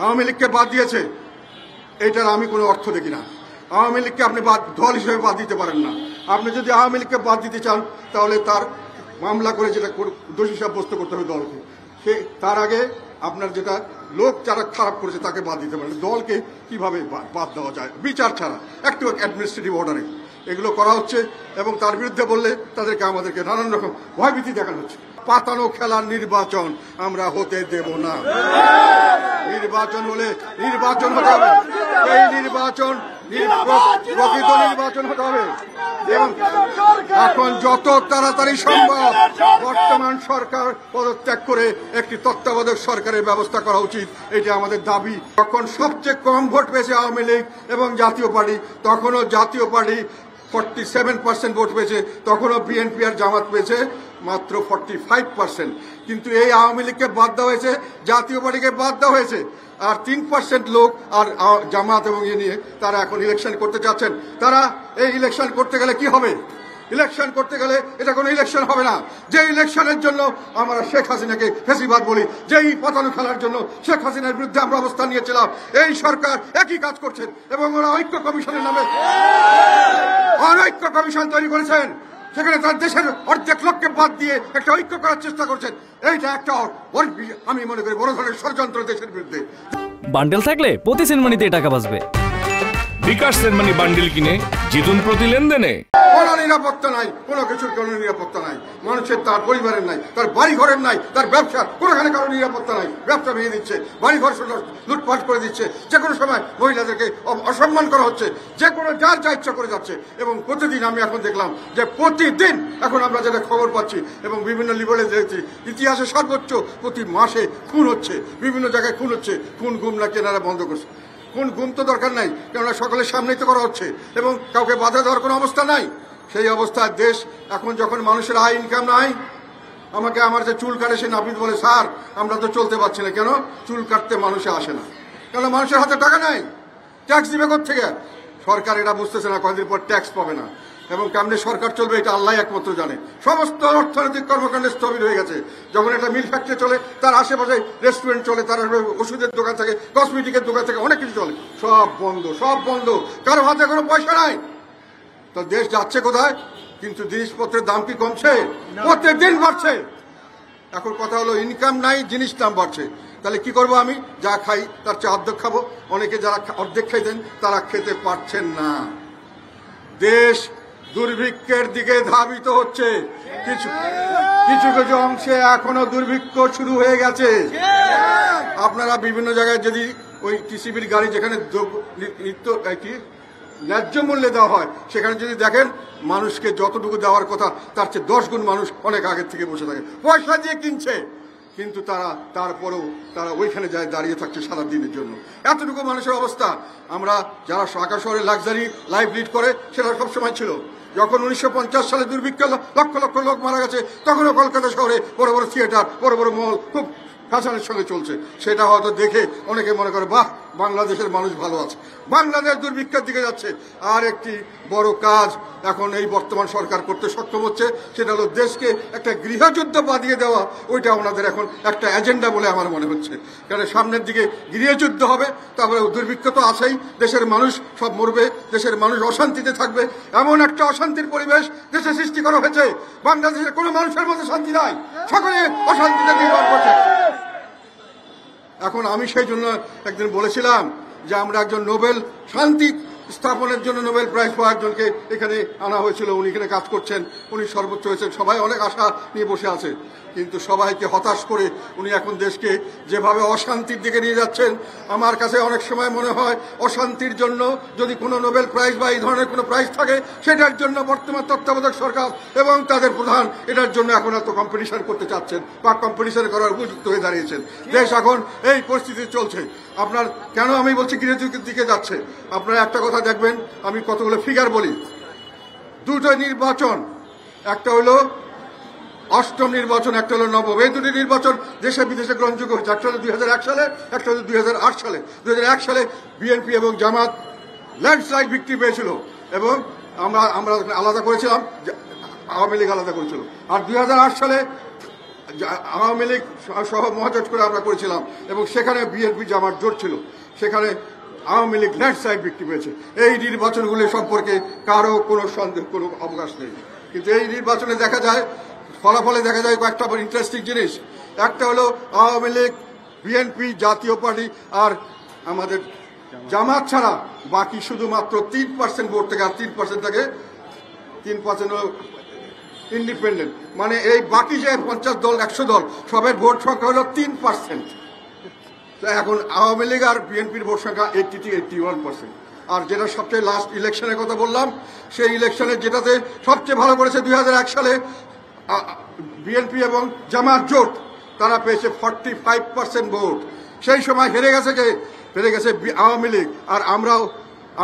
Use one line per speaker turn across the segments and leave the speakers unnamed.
আওয়ামী লীগকে বাদ দিয়েছে, এটার আমি কোনো অর্থ দেখি না। আওয়ামী লীগকে আপনি দল হিসেবে বাদ দিতে পারেন না। আপনি যদি আওয়ামী লীগকে বাদ দিতে চান তাহলে তার মামলা করে যেটা দোষী সাব্যস্ত করতে হবে দলকে। তার আগে আপনার যেটা লোক যারা খারাপ করেছে তাকে বাদ দিতে পারেন। দলকে কিভাবে বাদ দেওয়া যায় বিচার ছাড়া, একটু অ্যাডমিনিস্ট্রেটিভ অর্ডারে এগুলো করা হচ্ছে, এবং তার বিরুদ্ধে বললে আমাদেরকে নানান রকম ভয়ভীতি দেখানো হচ্ছে। পাতানো খেলার নির্বাচন আমরা হতে দেব না। নির্বাচন হলে নির্বাচন হতে হবে, এই নির্বাচন প্রকৃত নির্বাচন হতে হবে। এবং এখন যত তাড়াতাড়ি সম্ভব বর্তমান সরকার পদত্যাগ করে একটি তত্ত্বাবধায়ক সরকারের ব্যবস্থা করা উচিত, এটা আমাদের দাবি। যখন সবচেয়ে কম ভোট পেয়েছে আওয়ামী লীগ এবং জাতীয় পার্টি, তখনও জাতীয় পার্টি 47% ভোট পেয়েছে, তখনও বিএনপি আর জামাত পেয়েছে মাত্র 45%। কিন্তু এই আওয়ামী লীগকে বাদ দেওয়া হয়েছে, জাতীয় পার্টিকে বাদ দেওয়া হয়েছে, আর 3% লোক আর জামাত এবং নিয়ে তারা এখন ইলেকশন করতে চাচ্ছেন। তারা এই ইলেকশন করতে গেলে কি হবে? ইলেকশন করতে গেলে এটা কোনো ইলেকশন হবে না। যে ইলেকশনের জন্য আমরা শেখ হাসিনাকে ফেসিবাদ বলি, যেই পাতানো খেলার জন্য শেখ হাসিনার বিরুদ্ধে আমরা অবস্থান নিয়েছিলাম, এই সরকার একই কাজ করছেন এবং ওরা ঐক্য কমিশনের নামে অনৈক্য কমিশন তৈরি করেছেন। সেখানে তার দেশের অর্ধেক লোককে বাদ দিয়ে একটা ঐক্য করার চেষ্টা করছেন। এইটা একটা আমি মনে করি বড় ধরনের ষড়যন্ত্র দেশের বিরুদ্ধে।
বান্ডেল থাকলে প্রতি সেনমানিতে টাকা বাঁচবে।
বিকাশ সেনমানি বান্ডেল কিনে জিতুন প্রতি লেনদেনে।
কোনো নিরাপত্তা নাই, কোনো কিছুর কোনো নিরাপত্তা নাই। মানুষের তার পরিবারের নাই, তার বাড়ি ঘরের নাই, তার ব্যবসা কোনোখানে কারো নিরাপত্তা নাই। ব্যবসা ভেঙে দিচ্ছে, বাড়ি ঘর লুটপাট করে দিচ্ছে, যে কোনো সময় মহিলাদেরকে অসম্মান করা হচ্ছে, যে কোনো যার যা ইচ্ছা করে যাচ্ছে। এবং প্রতিদিন আমি এখন দেখলাম যে প্রতিদিন এখন আমরা যেটা খবর পাচ্ছি এবং বিভিন্ন লিবারে দেখছি, ইতিহাসে সর্বোচ্চ প্রতি মাসে খুন হচ্ছে, বিভিন্ন জায়গায় খুন হচ্ছে। খুন গুম না কেনারা বন্ধ করছে। কোন গুম তো দরকার নাই, কেননা সকলের সামনেই তো করা হচ্ছে এবং কাউকে বাধা দেওয়ার কোনো অবস্থা নাই। সেই অবস্থায় দেশ এখন যখন মানুষের আয় ইনকাম নাই, আমাকে আমার যে চুল কাটে সে নাপিত বলে, স্যার আমরা তো চলতে পারছি না। কেন? চুল কাটতে মানুষে আসে না, কেন মানুষের হাতে টাকা নাই। ট্যাক্স দিবে কোত্থেকে? সরকার এটা বুঝতেছে না, কয়েকদিন পর ট্যাক্স পাবে না এবং কেমনে সরকার চলবে এটা আল্লাহ একমাত্র জানে। সমস্ত অর্থনৈতিক কর্মকাণ্ড স্থবির হয়ে গেছে। যখন একটা মিল ফ্যাক্টরি চলে, তার আশেপাশে রেস্টুরেন্ট চলে, তার ওষুধের দোকান থাকে, কসমেটিকের দোকান থাকে, অনেক কিছু চলে, সব বন্ধ, সব বন্ধ। কারো হাতে কোনো পয়সা নাই। তো দেশ যাচ্ছে কোথায়? কিন্তু জিনিসপত্রের দাম কি কমছে? প্রত্যেক দিন বাড়ছে। এখন কথা হলো ইনকাম নাই, জিনিস দাম বাড়ছে। তাহলে কি করবো? আমি যা খাই তার চেয়ে অর্ধেক খাবো। অনেকে যারা অর্ধেক খাইতেন তারা খেতে পারছেন না। দেশ দুর্ভিক্ষের দিকে ধাবিত হচ্ছে। কিছু কিছু কিছু অংশে এখনো দুর্ভিক্ষ শুরু হয়ে গেছে। আপনারা বিভিন্ন জায়গায় যদি ওই টিসিবির গাড়ি যেখানে ন্যায্য মূল্যে দেওয়া হয়, সেখানে যদি দেখেন মানুষকে যতটুকু দেওয়ার কথা তার চেয়ে 10 গুণ মানুষ অনেক আগের থেকে বসে থাকে, পয়সা দিয়ে কিনছে। কিন্তু তারপরেও তারা ওইখানে যায় দাঁড়িয়ে থাকছে সারা দিনের জন্য। এতটুকু মানুষের অবস্থা। আমরা যারা ঢাকা শহরে লাক্সারি লাইফ লিড করে সেটা সবসময় ছিল। যখন 1950 সালে দুর্ভিক্ষ লক্ষ লক্ষ লোক মারা গেছে, তখনও কলকাতা শহরে বড় বড় থিয়েটার, বড় বড় মল খুব ফ্যাশনের সঙ্গে চলছে। সেটা হয়তো দেখে অনেকে মনে করে বাহ, বাংলাদেশের মানুষ ভালো আছে। বাংলাদেশ দুর্ভিক্ষের দিকে যাচ্ছে। আর একটি বড় কাজ এখন এই বর্তমান সরকার করতে সক্ষম হচ্ছে, সেটা হলো দেশকে একটা গৃহযুদ্ধ বাঁধিয়ে দেওয়া। ওইটা ওনাদের এখন একটা এজেন্ডা বলে আমার মনে হচ্ছে। কারণ সামনের দিকে গৃহযুদ্ধ হবে, তারপরে দুর্ভিক্ষ তো আছেই, দেশের মানুষ সব মরবে, দেশের মানুষ অশান্তিতে থাকবে। এমন একটা অশান্তির পরিবেশ দেশে সৃষ্টি করা হয়েছে, বাংলাদেশের কোনো মানুষের মধ্যে শান্তি নাই, সকলে অশান্তিতে নির্ভর করছে। এখন আমি সেই জন্য একদিন বলেছিলাম যে আমরা একজন নোবেল শান্তি স্থাপনের জন্য নোবেল প্রাইজ পাওয়া একজনকে এখানে আনা হয়েছিল। উনি এখানে কাজ করছেন, উনি সর্বোচ্চ হয়েছেন, সবাই অনেক আশা নিয়ে বসে আছে। কিন্তু সবাইকে হতাশ করে উনি এখন দেশকে যেভাবে অশান্তির দিকে নিয়ে যাচ্ছেন, আমার কাছে অনেক সময় মনে হয় অশান্তির জন্য যদি কোনো নোবেল প্রাইজ বা এই ধরনের কোনো প্রাইজ থাকে, সেটার জন্য বর্তমান তত্ত্বাবধায়ক সরকার এবং তাদের প্রধান এটার জন্য এখন এত কম্পিটিশন করতে চাচ্ছেন বা কম্পিটিশন করার উপযুক্ত হয়ে দাঁড়িয়েছেন। দেশ এখন এই পরিস্থিতি চলছে। আপনার কেন আমি বলছি গৃহযুদ্ধের দিকে যাচ্ছে, আপনারা একটা কথা দেখবেন, আমি কতগুলো ফিগার বলি। দুটো নির্বাচন, একটা হলো অষ্টম নির্বাচন, একটা হলো নবম। এই দুটি নির্বাচন দেশে বিদেশে গ্রহণযোগ্য হয়েছে। একটা হলো 2001 সালে, একটা হলো 2008 সালে। 2001 সালে বিএনপি এবং জামাত ল্যান্ডস্লাইড ভিক্টরি পেয়েছিল এবং আমরা আলাদা করেছিলাম, আওয়ামী লীগ আলাদা করেছিল। আর 2008 সালে আওয়ামী লীগ সহ মহাজোট করে আমরা করেছিলাম এবং সেখানে বিএনপি জামাত জোট ছিল, সেখানে আওয়ামী লীগ ল্যান্ডস্লাইড বিক্রি হয়েছে। এই নির্বাচনগুলি সম্পর্কে কারো কোনো সন্দেহ, কোনো অবকাশ নেই। কিন্তু এই নির্বাচনে দেখা যায়, ফলাফলে দেখা যায় কয়েকটা ইন্টারেস্টিং জিনিস। একটা হলো আওয়ামী লীগ, বিএনপি, জাতীয় পার্টি আর আমাদের জামাত ছাড়া বাকি শুধুমাত্র 3% ভোট থেকে, আর 3% থেকে 3% হলো ইন্ডিপেন্ডেন্ট। মানে এই বাকি যে 50 দল 100 দল সবের ভোট সংখ্যা হলো 3%। এখন আওয়ামী লীগ আর বিএনপির ভোট সংখ্যা 81%। আর যেটা সবচেয়ে লাস্ট ইলেকশনের কথা বললাম, সেই ইলেকশনে যেটাতে সবচেয়ে ভালো করেছে 2001 সালে বিএনপি এবং জামাত জোট, তারা পেয়েছে 45% ভোট। সেই সময় হেরে গেছে আওয়ামী লীগ। আর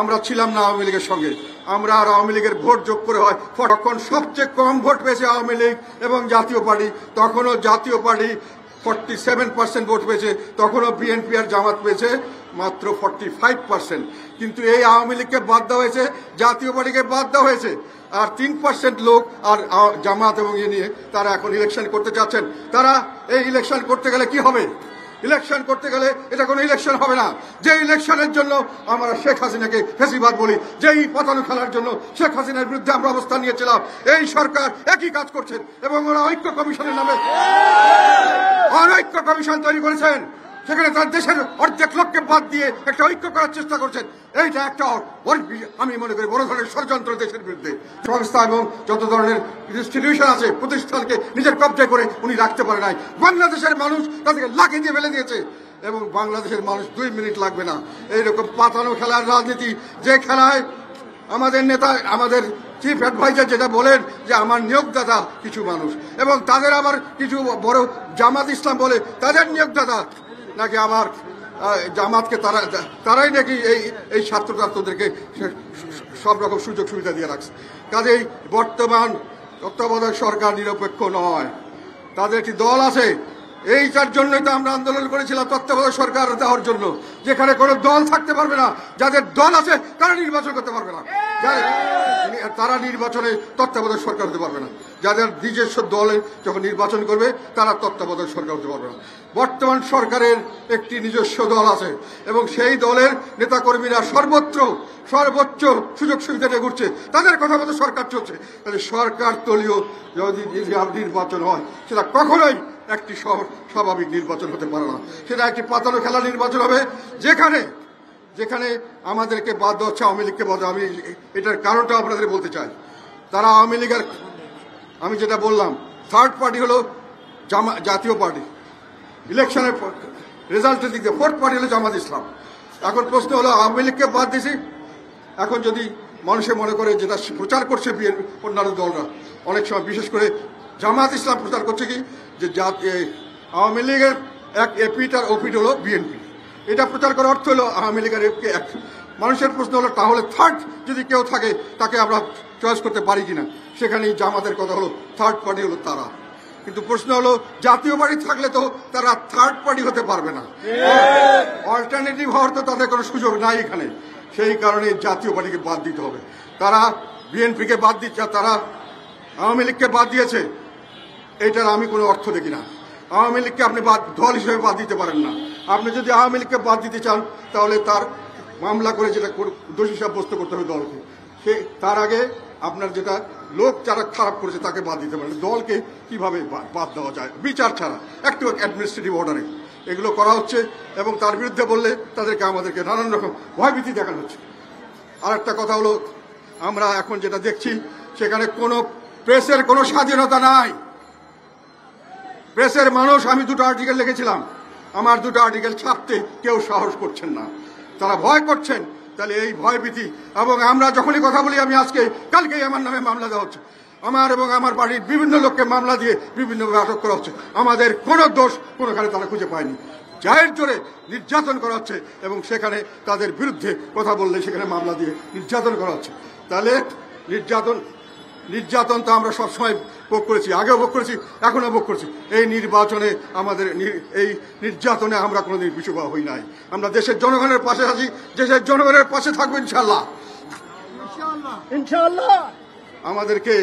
আমরা ছিলাম না আওয়ামী লীগের সঙ্গে, আমরা আর আওয়ামী লীগের ভোট যোগ করে হয়, তখন সবচেয়ে কম ভোট পেয়েছে আওয়ামী লীগ এবং জাতীয় পার্টি। তখনও জাতীয় পার্টি 47% ভোট পেয়েছে, তখনও বিএনপি আর জামাত পেয়েছে মাত্র 45%। কিন্তু এই আওয়ামী লীগকে বাদ দেওয়া হয়েছে, জাতীয় পার্টিকে বাদ দেওয়া হয়েছে, আর 3% লোক আর জামাত এবং নিয়ে তারা এখন ইলেকশন করতে চাচ্ছেন। তারা এই ইলেকশন করতে গেলে কি হবে? ইলেকশন করতে গেলে এটা কোনো ইলেকশন হবে না। যে ইলেকশনের জন্য আমরা শেখ হাসিনাকে ফেসিবাদ বলি, যেই পতানো খেলার জন্য শেখ হাসিনার বিরুদ্ধে আমরা অবস্থান নিয়েছিলাম, এই সরকার একই কাজ করছেন এবং ওরা ঐক্য কমিশনের নামে অনৈক্য কমিশন তৈরি করেছেন। সেখানে তার দেশের অর্ধেক লোককে বাদ দিয়ে একটা ঐক্য করার চেষ্টা করছেন। এইটা একটা আমি মনে করি বড় ধরনের ষড়যন্ত্র দেশের বিরুদ্ধে। সংস্থা এবং যত ধরনের ইনস্টিটিউশন আছে, প্রতিষ্ঠানকে নিজের কবজায় করে উনি রাখতে পারে নাই। বাংলাদেশের মানুষ তাদেরকে লাঠি দিয়ে ফেলে দিয়েছে এবং বাংলাদেশের মানুষ 2 মিনিট লাগবে না। এইরকম পাতানো খেলার রাজনীতি, যে খেলায় আমাদের নেতা, আমাদের চিফ অ্যাডভাইজার যেটা বলেন যে আমার নিয়োগদাতা কিছু মানুষ, এবং তাদের আবার কিছু বড় জামাত ইসলাম বলে তাদের নিয়োগদাতা নাকি আমার জামাতকে তারাই নাকি এই ছাত্রদেরকে সব রকম সুযোগ সুবিধা দিয়ে রাখছে। কাজেই বর্তমান তত্ত্বাবধায়ক সরকার নিরপেক্ষ নয়, তাদের একটি দল আছে। এইটার জন্যই তো আমরা আন্দোলন করেছিলাম তত্ত্বাবধায়ক সরকার দেওয়ার জন্য, যেখানে কোনো দল থাকতে পারবে না। যাদের দল আছে তারা নির্বাচন করতে পারবে না, তারা নির্বাচনে তত্ত্বাবধায়ক সরকার হতে পারবে না। যাদের নিজস্ব দলে যখন নির্বাচন করবে তারা তত্ত্বাবধায়ক সরকার হতে পারবে না। বর্তমান সরকারের একটি নিজস্ব দল আছে এবং সেই দলের নেতাকর্মীরা সর্বোচ্চ সুযোগ সুবিধা নিয়ে ঘুরছে, তাদের কথা মতো সরকার চলছে। তাহলে সরকার দলীয় যদি নির্বাচন হয় সেটা কখনোই একটি স্বাভাবিক নির্বাচন হতে পারে না। সেটা একটি পাতানো খেলা নির্বাচন হবে, যেখানে আমাদেরকে বাদ দেওয়া হচ্ছে আওয়ামী লীগকে বাদ। আমি এটার কারণটা আপনাদের বলতে চাই। তারা আওয়ামী লীগের, আমি যেটা বললাম, থার্ড পার্টি হলো জাতীয় পার্টি ইলেকশনের রেজাল্টের দিক দিয়ে, ফোর্থ পার্টি হলো জামাত ইসলাম। এখন প্রশ্ন হলো আওয়ামী লীগকে বাদ দিয়েছি, এখন যদি মানুষে মনে করে যেটা প্রচার করছে অন্যান্য দলরা, অনেক সময় বিশেষ করে জামাত ইসলাম প্রচার করছে কি যে আওয়ামী লীগের এক এপিট আর ওপিট হলো বিএনপি, এটা প্রচার করার অর্থ হলো আওয়ামী লীগের এক। মানুষের প্রশ্ন হলো তাহলে থার্ড যদি কেউ থাকে তাকে আমরা চয়েস করতে পারি কিনা। সেখানেই জামাতের কথা হলো থার্ড পার্টি হলো তারা। কিন্তু প্রশ্ন হলো জাতীয় পার্টি থাকলে তো তারা থার্ড পার্টি হতে পারবে না, অল্টারনেটিভ হওয়ার তো তাদের কোনো সুযোগ নাই এখানে। সেই কারণে জাতীয় পার্টিকে বাদ দিতে হবে। তারা বিএনপিকে বাদ দিচ্ছে, তারা আওয়ামী লীগকে বাদ দিয়েছে, এটার আমি কোনো অর্থ দেখি না। আওয়ামী লীগকে আপনি দল হিসেবে বাদ দিতে পারেন না। আপনি যদি আওয়ামী লীগকে বাদ দিতে চান তাহলে তার মামলা করে যেটা দোষী সাব্যস্ত করতে হবে দলকে। তার আগে আপনার যেটা লোক যারা খারাপ করেছে তাকে বাদ দিতে পারেন। দলকে কিভাবে বাদ দেওয়া যায় বিচার ছাড়া, একটু অ্যাডমিনিস্ট্রেটিভ অর্ডারে এগুলো করা হচ্ছে এবং তার বিরুদ্ধে বললে আমাদেরকে নানান রকম ভয়ভীতি দেখানো হচ্ছে। আর একটা কথা হলো, আমরা এখন যেটা দেখছি সেখানে কোনো প্রেসের কোনো স্বাধীনতা নাই। প্রেসের মানুষ, আমি 2টা আর্টিকেল লিখেছিলাম, আমার 2টা আর্টিকেল ছাপতে কেউ সাহস করছেন না, তারা ভয় করছেন। তাহলে এই ভয়ভীতি, এবং আমরা যখনই কথা বলি, আমি কালকেই আমার নামে মামলা দেওয়া হচ্ছে, আমার এবং আমার বাড়ির বিভিন্ন লোককে মামলা দিয়ে বিভিন্নভাবে আটক করা হচ্ছে। আমাদের কোনো দোষ কোনোখানে তারা খুঁজে পায়নি, জায়ের জোরে নির্যাতন করা হচ্ছে এবং সেখানে তাদের বিরুদ্ধে কথা বললে সেখানে মামলা দিয়ে নির্যাতন করা হচ্ছে। তাহলে নির্যাতন তো আমরা সবসময় ভোগ করেছি, আগেও ভোগ করেছি, এখনো ভোগ করছি। এই নির্বাচনে আমাদের এই নির্যাতনে আমরা কোনোদিন পিছুপা হই নাই। আমরা দেশের জনগণের পাশে আছি, দেশের জনগণের পাশে থাকবো ইনশাল্লাহ। আমাদেরকে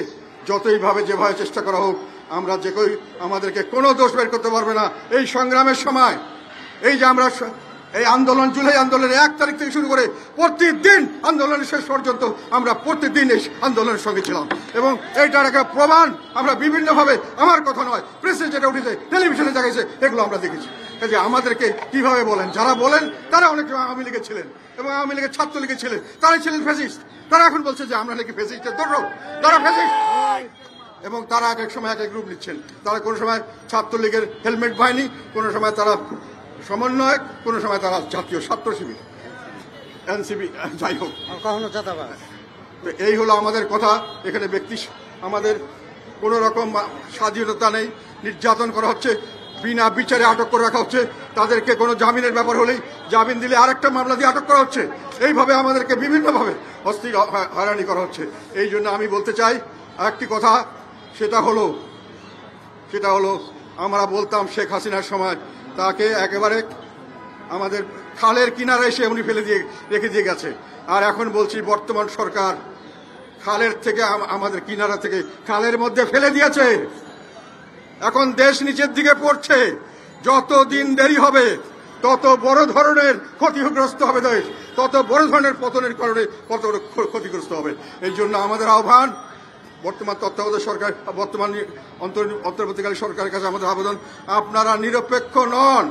যতই ভাবে যেভাবে চেষ্টা করা হোক আমরা যে কেউ আমাদেরকে কোনো দোষ বের করতে পারবে না। এই সংগ্রামের সময় এই যে আমরা এই আন্দোলন, জুলাই আন্দোলনের 1 তারিখ থেকে শুরু করে প্রতিদিন আন্দোলনের শেষ পর্যন্ত আমরা প্রতিদিন এই আন্দোলনের সঙ্গে ছিলাম, এবং এইটার একটা প্রমাণ আমরা বিভিন্নভাবে, আমার কথা নয়, প্রেসে যেটা উঠেছে, টেলিভিশনে দেখাইছে, এগুলো আমরা দেখেছি। কাজে আমাদেরকে কিভাবে বলেন, যারা বলেন তারা অনেক সময় আওয়ামী লীগে ছিলেন এবং আওয়ামী লীগের ছাত্রলীগে ছিলেন, তারাই ছিলেন ফ্যাসিস্ট। তারা এখন বলছে যে আমরা নাকি ফ্যাসিস্টের দর্শক, তারা ফ্যাসিস্ট, এবং তারা এক এক সময় এক এক রূপ নিচ্ছেন। তারা কোনো সময় ছাত্রলীগের হেলমেট বাহিনী, কোনো সময় তারা সমন্বয়ক, কোনো সময় তারা জাতীয় ছাত্র শিবির, এনসিপি, যাই হোক,
কখনো চাঁদাবাজ।
তো এই হলো আমাদের কথা। এখানে ব্যক্তি আমাদের কোনো রকম স্বাধীনতা নেই, নির্যাতন করা হচ্ছে, বিনা বিচারে আটক করে রাখা হচ্ছে, তাদেরকে কোনো জামিনের ব্যাপার হলেই জামিন দিলে আরেকটা মামলা দিয়ে আটক করা হচ্ছে। এইভাবে আমাদেরকে বিভিন্নভাবে অস্থির হয়রানি করা হচ্ছে। এই জন্য আমি বলতে চাই একটি কথা, সেটা হলো আমরা বলতাম শেখ হাসিনার সময় তাকে একেবারে আমাদের খালের কিনারে এসে উনি রেখে দিয়ে গেছে, আর এখন বলছি বর্তমান সরকার খালের থেকে আমাদের কিনারা থেকে খালের মধ্যে ফেলে দিয়েছে। এখন দেশ নিচের দিকে পড়ছে। যত দিন দেরি হবে তত বড় ধরনের ক্ষতিগ্রস্ত হবে দেশ, তত বড় ধরনের পতনের কারণে কত ক্ষতিগ্রস্ত হবে। এই জন্য আমাদের আহ্বান, বর্তমান তত্ত্বাবধায়ক সরকার, বর্তমান অন্তর্বর্তীকালীন সরকারের কাছে আমাদের আবেদন, আপনারা নিরপেক্ষ নন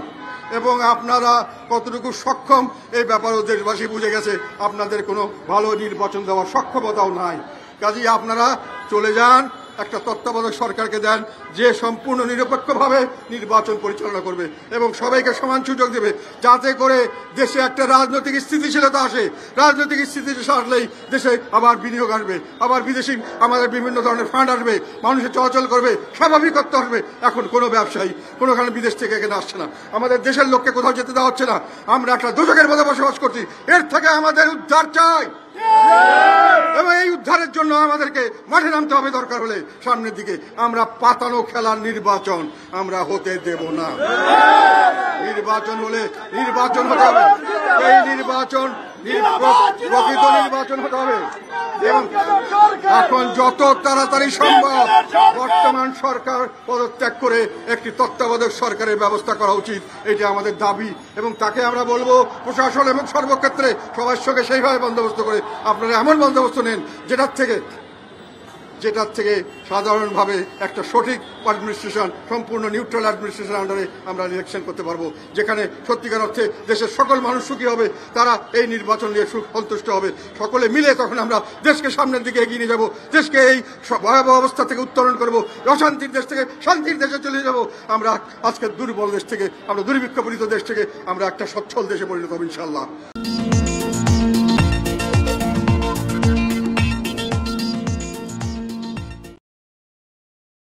এবং আপনারা কতটুকু সক্ষম এই ব্যাপারেও দেশবাসী বুঝে গেছে। আপনাদের কোনো ভালো নির্বাচন দেওয়ার সক্ষমতাও নাই। কাজেই আপনারা চলে যান, একটা তত্ত্বাবধায়ক সরকারকে দেন যে সম্পূর্ণ নিরপেক্ষভাবে নির্বাচন পরিচালনা করবে এবং সবাইকে সমান সুযোগ দেবে, যাতে করে দেশে একটা রাজনৈতিক স্থিতিশীলতা আসে। রাজনৈতিক স্থিতিশীলতা আসলেই দেশে আবার বিনিয়োগ আসবে, আবার বিদেশি আমাদের বিভিন্ন ধরনের ফান্ড আসবে, মানুষের চলাচল করবে, স্বাভাবিকত্ব আসবে। এখন কোনো ব্যবসায়ী কোনোখানে বিদেশ থেকে এখানে আসছে না, আমাদের দেশের লোককে কোথাও যেতে দেওয়া হচ্ছে না। আমরা একটা দোজখের মধ্যে বসবাস করছি। এর থেকে আমাদের উদ্ধার চাই এবং এই উদ্ধারের জন্য আমাদেরকে মাঠে নামতে হবে, দরকার হলে সামনের দিকে। আমরা পাতানো খেলার নির্বাচন আমরা হতে দেব না। নির্বাচন হলে নির্বাচন হতে হবে, এই নির্বাচন প্রকৃত নির্বাচন হতে হবে। এবং এখন যত তাড়াতাড়ি সম্ভব বর্তমান সরকার পদত্যাগ করে একটি তত্ত্বাবধায়ক সরকারের ব্যবস্থা করা উচিত, এটা আমাদের দাবি। এবং তাকে আমরা বলবো প্রশাসন এবং সর্বক্ষেত্রে সবার সঙ্গে সেইভাবে বন্দোবস্ত করে আপনারা এমন বন্দোবস্ত নেন যেটার থেকে সাধারণভাবে একটা সঠিক অ্যাডমিনিস্ট্রেশন, সম্পূর্ণ নিউট্রাল অ্যাডমিনিস্ট্রেশন আন্ডারে আমরা ইলেকশন করতে পারবো, যেখানে সত্যিকার অর্থে দেশের সকল মানুষ সুখী হবে, তারা এই নির্বাচন নিয়ে সন্তুষ্ট হবে। সকলে মিলে তখন আমরা দেশকে সামনের দিকে এগিয়ে নিয়ে যাবো, দেশকে এই ভয়াবহ অবস্থা থেকে উত্তরণ করবো, অশান্তির দেশ থেকে শান্তির দেশে চলে যাবো। আমরা আজকের দুর্বল দেশ থেকে, আমরা দুর্ভিক্ষপীড়িত দেশ থেকে আমরা একটা সচ্ছল দেশে পরিণত হব ইনশাআল্লাহ।